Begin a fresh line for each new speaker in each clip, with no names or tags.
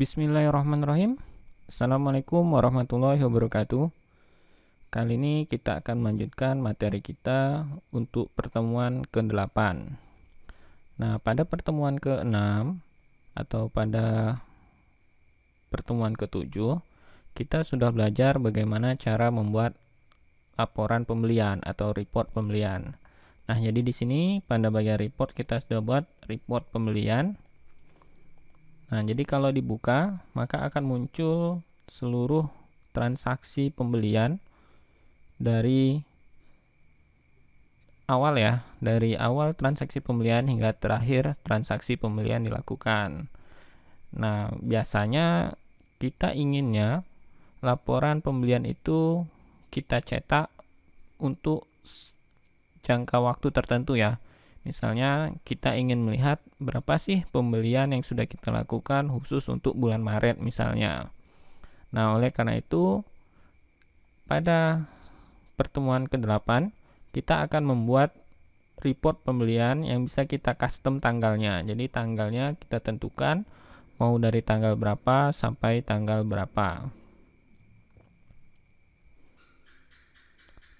Bismillahirrahmanirrahim. Assalamualaikum warahmatullahi wabarakatuh. Kali ini kita akan melanjutkan materi kita untuk pertemuan ke-8. Nah, pada pertemuan ke-6 atau pada pertemuan ke-7, kita sudah belajar bagaimana cara membuat laporan pembelian atau report pembelian. Nah, jadi di sini pada bagian report kita sudah buat report pembelian. Nah, jadi kalau dibuka, maka akan muncul seluruh transaksi pembelian dari awal ya, dari awal transaksi pembelian hingga terakhir transaksi pembelian dilakukan. Nah, biasanya kita inginnya laporan pembelian itu kita cetak untuk jangka waktu tertentu ya. Misalnya kita ingin melihat berapa sih pembelian yang sudah kita lakukan khusus untuk bulan Maret misalnya. Nah, oleh karena itu pada pertemuan ke-8 kita akan membuat report pembelian yang bisa kita custom tanggalnya. Jadi tanggalnya kita tentukan mau dari tanggal berapa sampai tanggal berapa.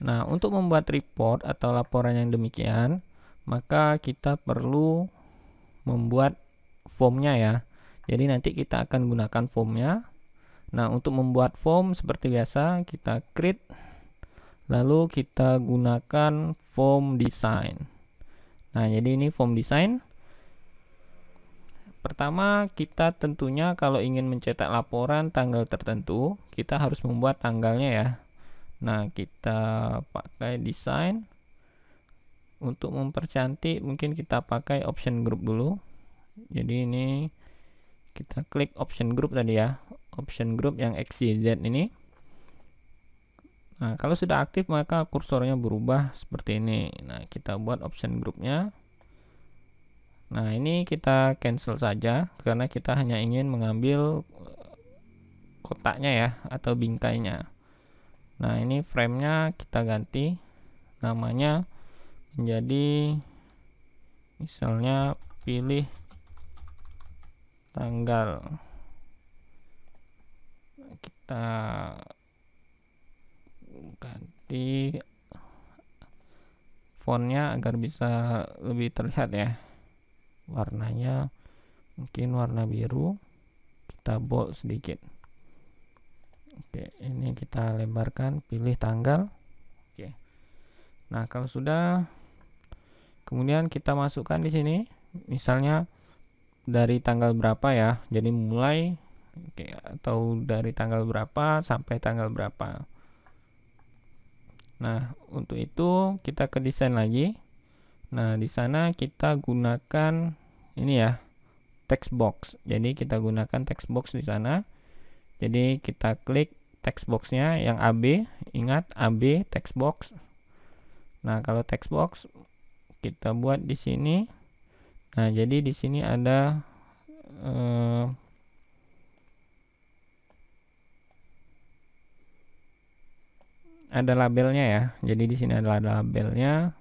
Nah, untuk membuat report atau laporan yang demikian, maka kita perlu membuat formnya ya. Jadi nanti kita akan gunakan formnya. Nah, untuk membuat form seperti biasa kita create, lalu kita gunakan form design. Nah, jadi ini form design. Pertama, kita tentunya kalau ingin mencetak laporan tanggal tertentu, kita harus membuat tanggalnya ya. Nah, kita pakai design. Untuk mempercantik mungkin kita pakai option group dulu. Jadi ini kita klik option group tadi ya, option group yang XYZ ini. Nah, kalau sudah aktif maka kursornya berubah seperti ini. Nah, kita buat option groupnya. Nah, ini kita cancel saja karena kita hanya ingin mengambil kotaknya ya atau bingkainya. Nah, ini framenya kita ganti namanya menjadi misalnya pilih tanggal. Kita ganti fontnya agar bisa lebih terlihat ya, warnanya mungkin warna biru, kita bold sedikit. Oke, ini kita lebarkan, pilih tanggal. Oke. Nah, kalau sudah, kemudian kita masukkan di sini misalnya dari tanggal berapa ya, jadi mulai atau dari tanggal berapa sampai tanggal berapa. Nah, untuk itu kita ke desain lagi. Nah, di sana kita gunakan ini ya, text box. Jadi kita gunakan text box di sana. Jadi kita klik text boxnya yang AB, ingat AB text box. Nah, kalau text box kita buat di sini. Nah, jadi di sini ada labelnya ya. Jadi di sini ada labelnya.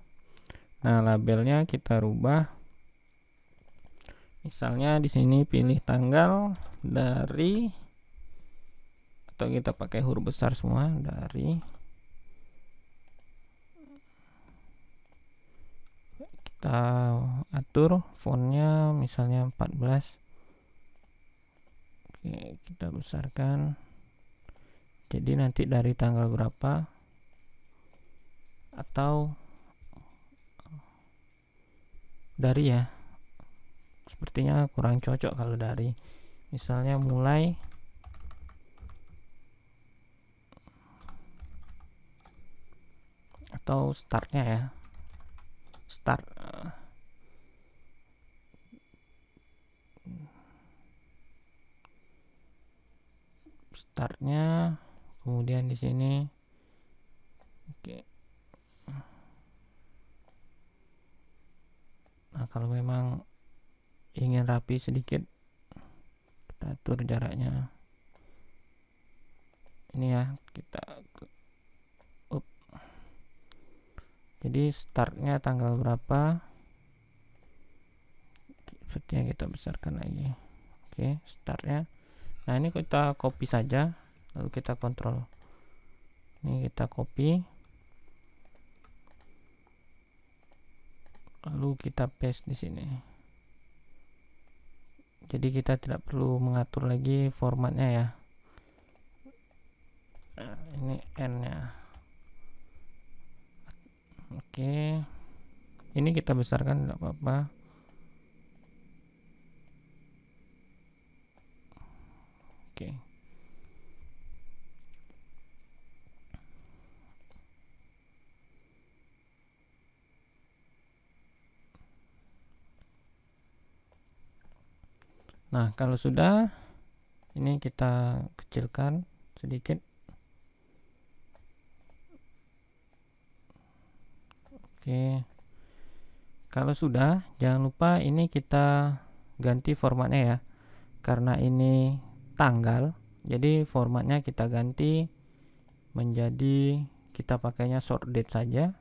Nah, labelnya kita rubah. Misalnya di sini pilih tanggal dari, atau kita pakai huruf besar semua, dari. Kita atur fontnya misalnya 14. Oke, kita besarkan. Jadi nanti dari tanggal berapa, atau dari ya, sepertinya kurang cocok kalau dari, misalnya mulai atau startnya ya, start. Startnya, kemudian di sini. Oke. Nah, kalau memang ingin rapi sedikit, kita atur jaraknya. Ini ya, kita jadi startnya tanggal berapa, sepertinya kita besarkan lagi. Oke, startnya. Nah, ini kita copy saja, lalu kita kontrol. Ini kita copy, lalu kita paste di sini. Jadi kita tidak perlu mengatur lagi formatnya ya. Nah, ini N-nya. Oke. Ini kita besarkan, tidak apa-apa. Oke. Nah, kalau sudah, ini kita kecilkan sedikit. Oke. Kalau sudah, jangan lupa ini kita ganti formatnya ya. Karena ini tanggal, jadi formatnya kita ganti menjadi, kita pakainya short date saja.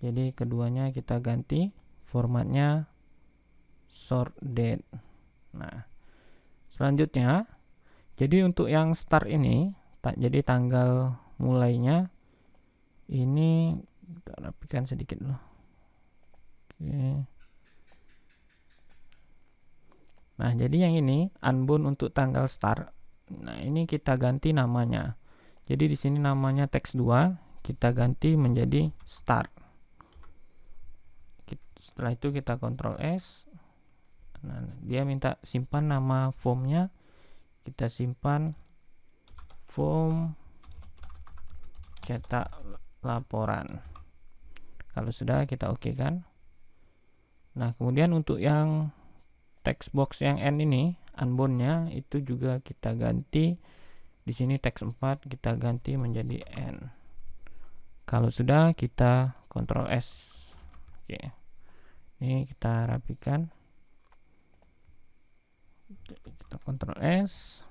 Jadi keduanya kita ganti formatnya short date. Nah, selanjutnya, jadi untuk yang start ini, jadi tanggal mulainya ini kita rapikan sedikit dulu. Oke. Nah, jadi yang ini unbound untuk tanggal start. Nah, ini kita ganti namanya. Jadi di sini namanya text 2, kita ganti menjadi start. Setelah itu kita Ctrl S. Nah, dia minta simpan nama formnya, kita simpan form cetak laporan. Kalau sudah, kita oke kan. Nah, kemudian untuk yang text box yang N ini, unbound-nya itu juga kita ganti. Di sini text 4 kita ganti menjadi N. Kalau sudah, kita Ctrl S. Oke. Ini kita rapikan. Kita Ctrl S.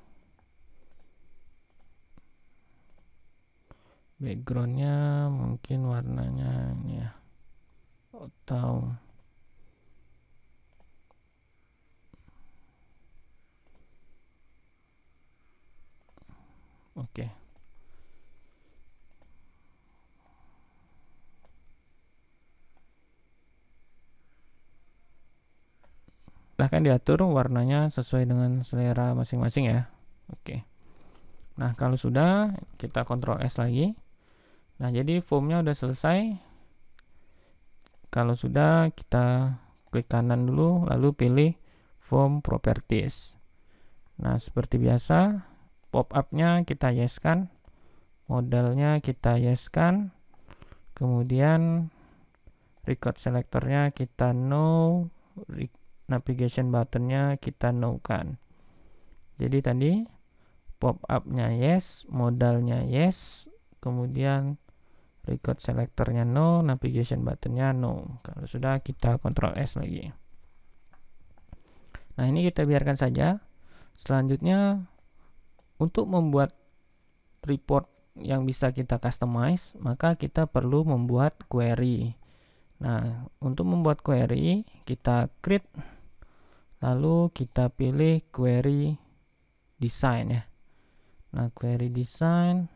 Backgroundnya mungkin warnanya ini ya, atau oke. Silahkan diatur warnanya sesuai dengan selera masing-masing ya. Oke. Nah, kalau sudah, kita Ctrl S lagi. Nah, jadi formnya udah selesai. Kalau sudah, kita klik kanan dulu, lalu pilih form properties. Nah, seperti biasa, pop-up-nya kita yes-kan, modalnya kita yes-kan, kemudian record selectornya kita no, navigation buttonnya kita no kan. Jadi tadi pop-up-nya yes, modalnya yes, kemudian record selectornya no, navigation buttonnya no. Kalau sudah, kita Ctrl S lagi. Nah, ini kita biarkan saja. Selanjutnya, untuk membuat report yang bisa kita customize, maka kita perlu membuat query. Nah, untuk membuat query, kita create, lalu kita pilih query design ya. Nah, query design.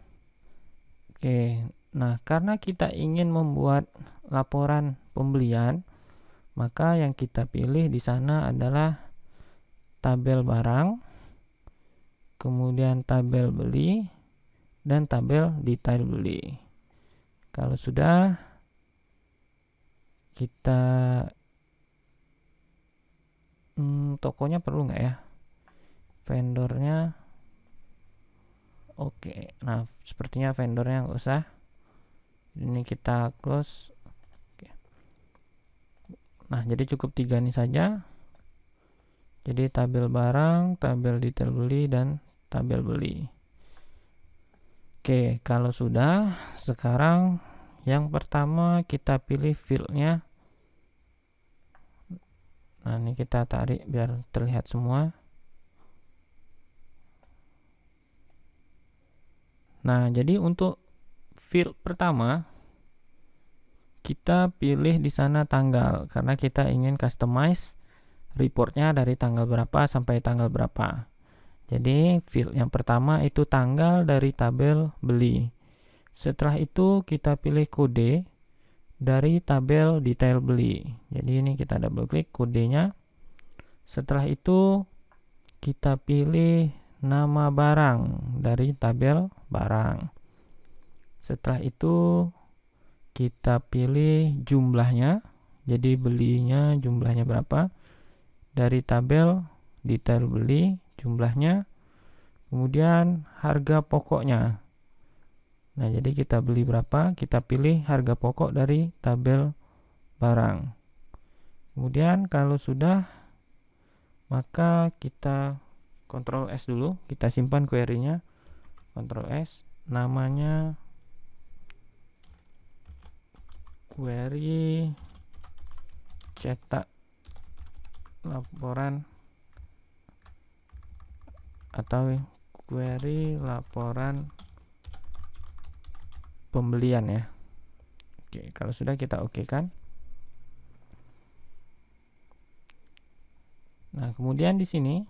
Oke. Nah, karena kita ingin membuat laporan pembelian, maka yang kita pilih di sana adalah tabel barang, kemudian tabel beli, dan tabel detail beli. Kalau sudah, kita tokonya perlu nggak ya, vendornya oke. Nah, sepertinya vendornya nggak usah, ini kita close. Oke. Nah, jadi cukup 3 ini saja. Jadi tabel barang, tabel detail beli, dan tabel beli. Oke, kalau sudah, sekarang yang pertama kita pilih fieldnya. Nah, ini kita tarik biar terlihat semua. Nah, jadi untuk field pertama, kita pilih di sana tanggal, karena kita ingin customize reportnya dari tanggal berapa sampai tanggal berapa. Jadi field yang pertama itu tanggal dari tabel beli. Setelah itu kita pilih kode dari tabel detail beli. Jadi ini kita double klik kodenya. Setelah itu kita pilih nama barang dari tabel barang. Setelah itu kita pilih jumlahnya. Jadi belinya jumlahnya berapa? Dari tabel detail beli jumlahnya. Kemudian harga pokoknya. Nah, jadi kita beli berapa? Kita pilih harga pokok dari tabel barang. Kemudian kalau sudah, maka kita Ctrl S dulu, kita simpan query-nya. Ctrl S, namanya query cetak laporan atau query laporan pembelian ya. Oke, kalau sudah kita oke kan. Nah, kemudian di sini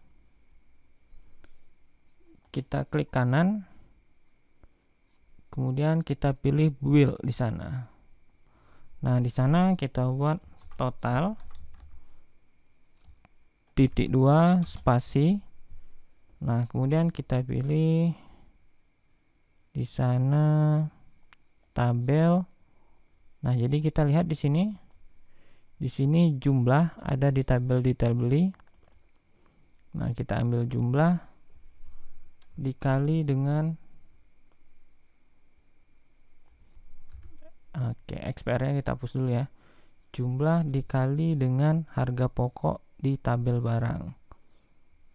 kita klik kanan, kemudian kita pilih build di sana. Nah, di sana kita buat total .2 spasi. Nah, kemudian kita pilih di sana tabel. Nah, jadi kita lihat di sini. Di sini jumlah ada di tabel detail beli. Nah, kita ambil jumlah dikali dengan XPR-nya kita hapus dulu ya. Jumlah dikali dengan harga pokok di tabel barang.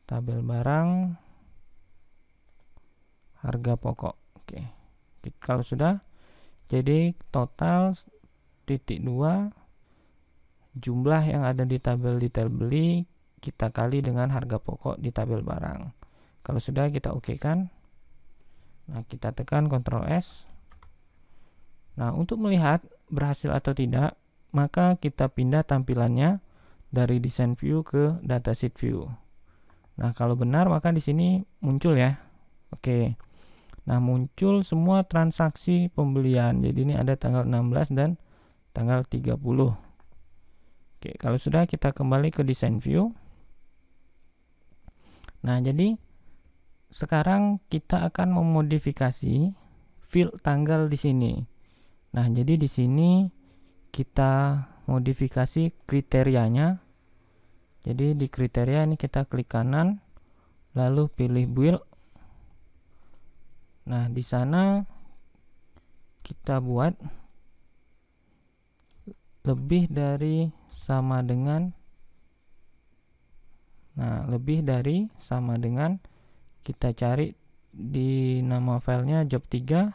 Tabel barang harga pokok. Oke. Kalau sudah, jadi total .2 jumlah yang ada di tabel detail beli kita kali dengan harga pokok di tabel barang. Kalau sudah, kita oke kan. Nah, kita tekan Ctrl S. Nah, untuk melihat berhasil atau tidak, maka kita pindah tampilannya dari design view ke datasheet view. Nah, kalau benar maka di sini muncul ya. Oke. Nah, muncul semua transaksi pembelian. Jadi ini ada tanggal 16 dan tanggal 30. Oke, kalau sudah kita kembali ke design view. Nah, jadi sekarang kita akan memodifikasi field tanggal di sini. Nah, jadi di sini kita modifikasi kriterianya. Jadi di kriteria ini kita klik kanan, lalu pilih build. Nah, di sana kita buat lebih dari sama dengan. Nah, lebih dari sama dengan, kita cari di nama filenya job 3.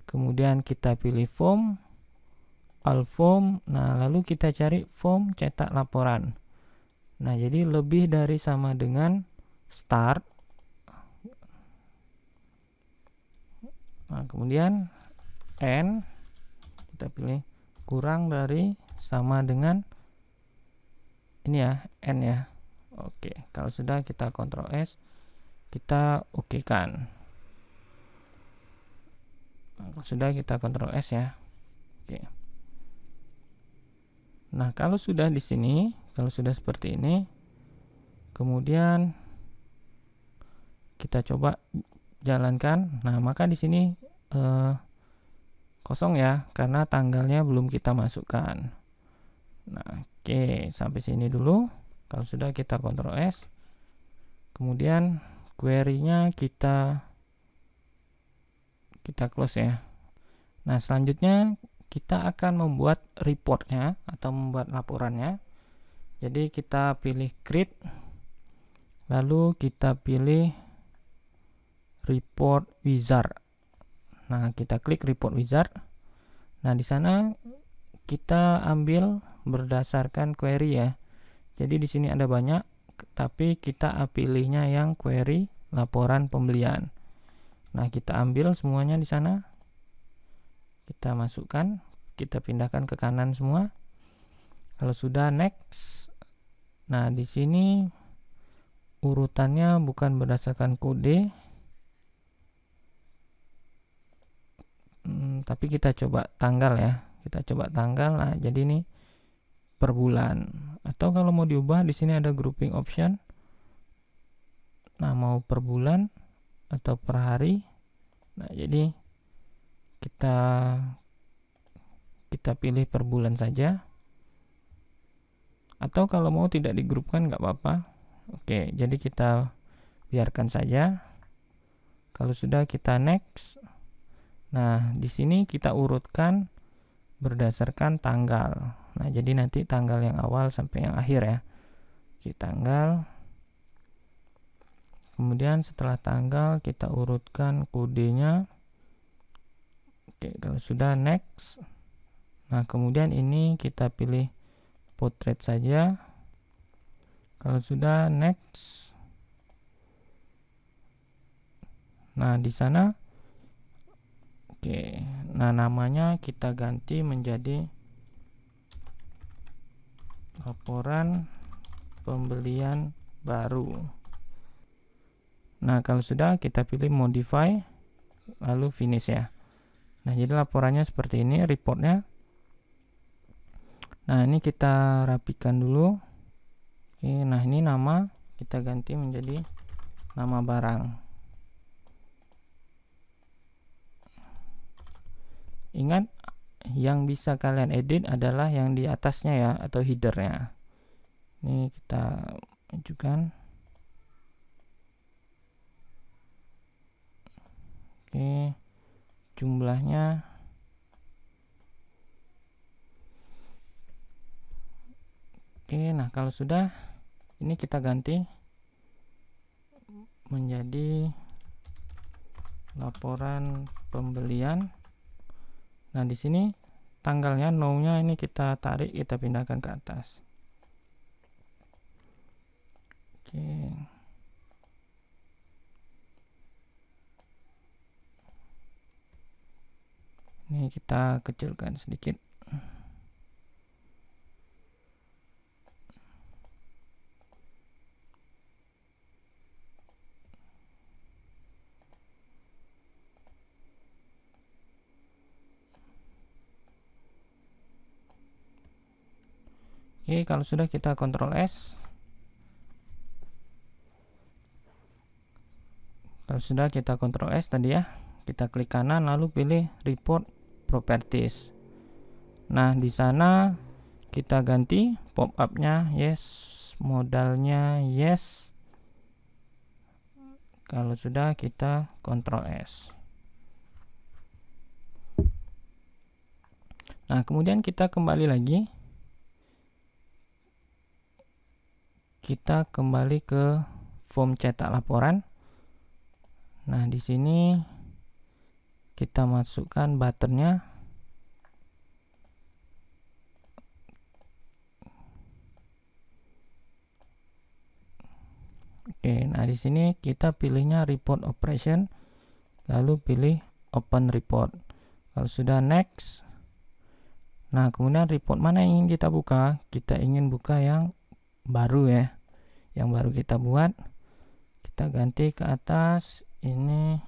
Kemudian kita pilih form, all form. Nah, lalu kita cari form cetak laporan. Nah, jadi lebih dari sama dengan start. Nah, kemudian n, kita pilih kurang dari sama dengan ini ya, n ya. Oke, kalau sudah kita Ctrl S, kita oke kan. Nah, kalau sudah kita Ctrl S ya. Oke. Nah, kalau sudah di sini, kalau sudah seperti ini, kemudian kita coba jalankan. Nah, maka di sini kosong ya, karena tanggalnya belum kita masukkan. Nah, oke, sampai sini dulu. Kalau sudah kita Ctrl S, kemudian query-nya kita close ya. Nah, selanjutnya kita akan membuat reportnya atau membuat laporannya. Jadi kita pilih create, lalu kita pilih report wizard. Nah, kita klik report wizard. Nah, di sana kita ambil berdasarkan query ya. Jadi di sini ada banyak, tapi kita pilihnya yang query laporan pembelian. Nah, kita ambil semuanya di sana. Kita masukkan, kita pindahkan ke kanan semua. Kalau sudah, next. Nah, di sini urutannya bukan berdasarkan kode, tapi kita coba tanggal ya. Kita coba tanggal. Nah, jadi ini per bulan. Atau kalau mau diubah, di sini ada grouping option. Nah, mau per bulan atau per hari. Nah, jadi kita pilih per bulan saja. Atau kalau mau tidak digrupkan nggak apa-apa. Oke, jadi kita biarkan saja. Kalau sudah, kita next. Nah, di sini kita urutkan berdasarkan tanggal. Nah, jadi nanti tanggal yang awal sampai yang akhir ya. Oke, tanggal. Kemudian setelah tanggal kita urutkan kodenya. Oke, kalau sudah next. Nah, kemudian ini kita pilih portrait saja. Kalau sudah next. Nah, di sana oke. Nah, namanya kita ganti menjadi laporan pembelian baru. Nah, kalau sudah kita pilih modify lalu finish ya. Nah, jadi laporannya seperti ini, reportnya. Nah, ini kita rapikan dulu. Oke, nah ini nama kita ganti menjadi nama barang. Ingat, yang bisa kalian edit adalah yang di atasnya ya, atau headernya. Ini kita majukan. Oke, jumlahnya. Oke, nah kalau sudah, ini kita ganti menjadi laporan pembelian. Nah, di sini tanggalnya no-nya ini kita tarik, kita pindahkan ke atas. Oke. Ini kita kecilkan sedikit. Oke, kalau sudah kita Ctrl S. Kalau sudah kita Ctrl S tadi ya, kita klik kanan lalu pilih report properties. Nah, di sana kita ganti pop up-nya yes, modalnya yes. Kalau sudah kita Ctrl S. Nah, kemudian kita kembali lagi. Kita kembali ke form cetak laporan. Nah, di sini kita masukkan buttonnya. Oke, nah di sini kita pilihnya report operation, lalu pilih open report. Kalau sudah next. Nah, kemudian report mana yang ingin kita buka? Kita ingin buka yang baru ya, yang baru kita buat. Kita ganti ke atas ini.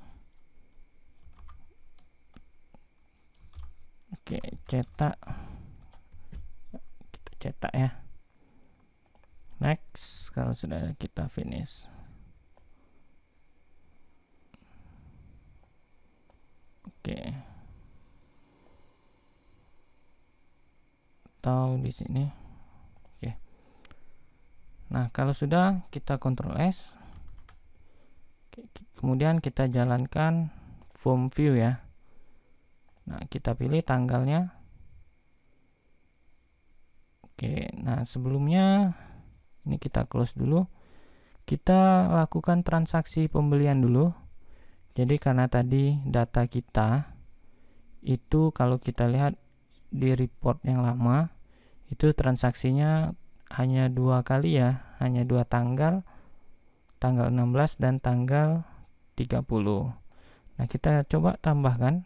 Oke, cetak. Kita cetak ya. Next. Kalau sudah kita finish. Oke. Atau di sini. Oke. Nah, kalau sudah kita Ctrl S. Kemudian kita jalankan form view ya. Nah, kita pilih tanggalnya. Oke, nah sebelumnya ini kita close dulu. Kita lakukan transaksi pembelian dulu. Jadi karena tadi data kita itu kalau kita lihat di report yang lama itu transaksinya hanya 2 kali ya, hanya 2 tanggal 16 dan tanggal 30. Nah, kita coba tambahkan.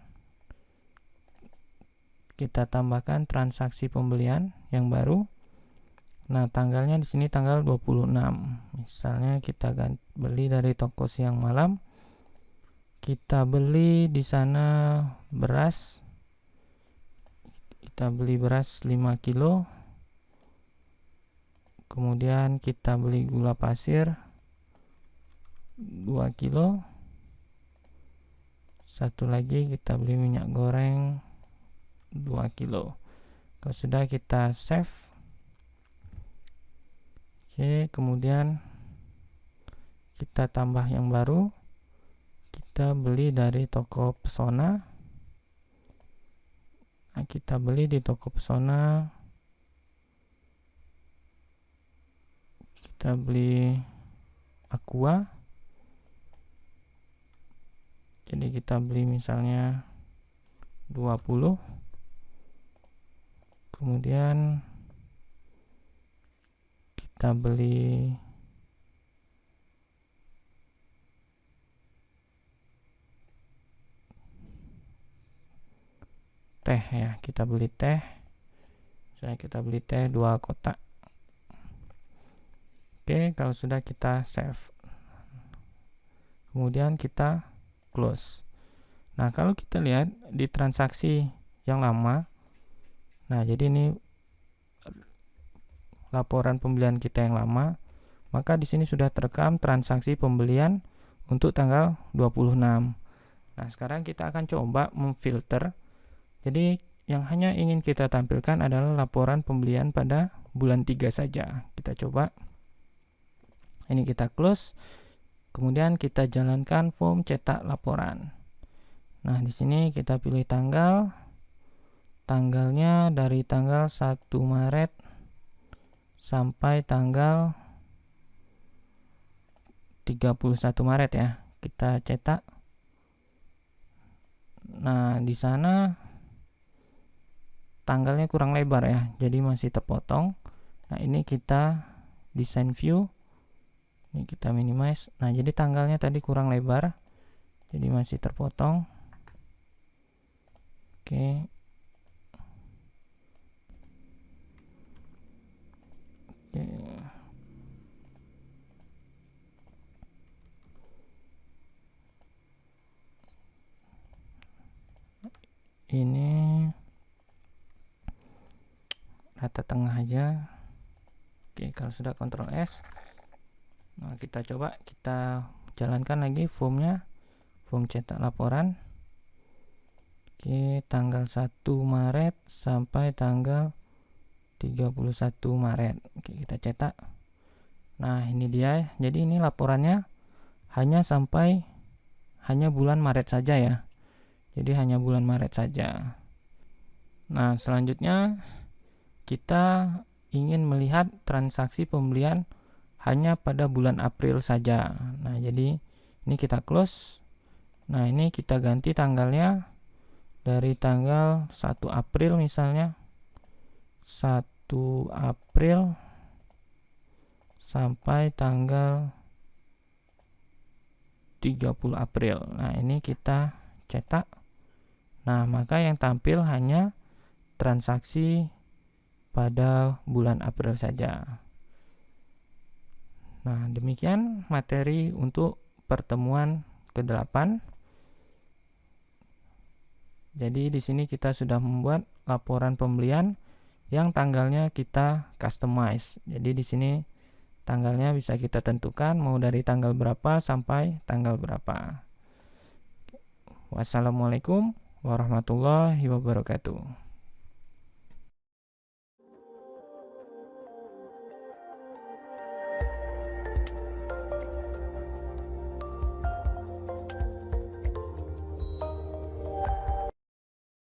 Kita tambahkan transaksi pembelian yang baru. Nah, tanggalnya di sini tanggal 26. Misalnya kita beli dari toko siang malam. Kita beli di sana beras. Kita beli beras 5 kilo. Kemudian kita beli gula pasir 2 kilo. Satu lagi kita beli minyak goreng 2 kilo. Kalau sudah, kita save. Oke, kemudian kita tambah yang baru. Kita beli dari toko Pesona. Nah, kita beli di toko Pesona. Kita beli Aqua. Jadi kita beli misalnya 20. Kemudian kita beli teh ya, kita beli teh. Kita beli teh 2 kotak. Oke, kalau sudah, kita save. Kemudian kita close. Nah, kalau kita lihat di transaksi yang lama, nah jadi ini laporan pembelian kita yang lama, maka di sini sudah terekam transaksi pembelian untuk tanggal 26. Nah, sekarang kita akan coba memfilter. Jadi yang hanya ingin kita tampilkan adalah laporan pembelian pada bulan 3 saja. Kita coba. Ini kita close. Kemudian kita jalankan form cetak laporan. Nah, di sini kita pilih tanggal. Tanggalnya dari tanggal 1 Maret sampai tanggal 31 Maret ya. Kita cetak. Nah, di sana tanggalnya kurang lebar ya, jadi masih terpotong. Nah, ini kita design view. Ini kita minimize. Nah, jadi tanggalnya tadi kurang lebar, jadi masih terpotong. Oke. Ini rata tengah aja. Oke, kalau sudah Ctrl S. Nah, kita coba, kita jalankan lagi formnya, form cetak laporan. Oke, tanggal 1 Maret sampai tanggal 31 Maret. Oke, kita cetak. Nah, ini dia. Jadi ini laporannya hanya sampai bulan Maret saja ya. Jadi hanya bulan Maret saja. Nah, selanjutnya kita ingin melihat transaksi pembelian hanya pada bulan April saja. Nah, jadi ini kita close. Nah, ini kita ganti tanggalnya dari tanggal 1 April misalnya. 1 April sampai tanggal 30 April. Nah, ini kita cetak. Nah, maka yang tampil hanya transaksi pada bulan April saja. Nah, demikian materi untuk pertemuan ke-8. Jadi di sini kita sudah membuat laporan pembelian yang tanggalnya kita customize. Jadi di sini tanggalnya bisa kita tentukan mau dari tanggal berapa sampai tanggal berapa. Wassalamualaikum warahmatullahi wabarakatuh.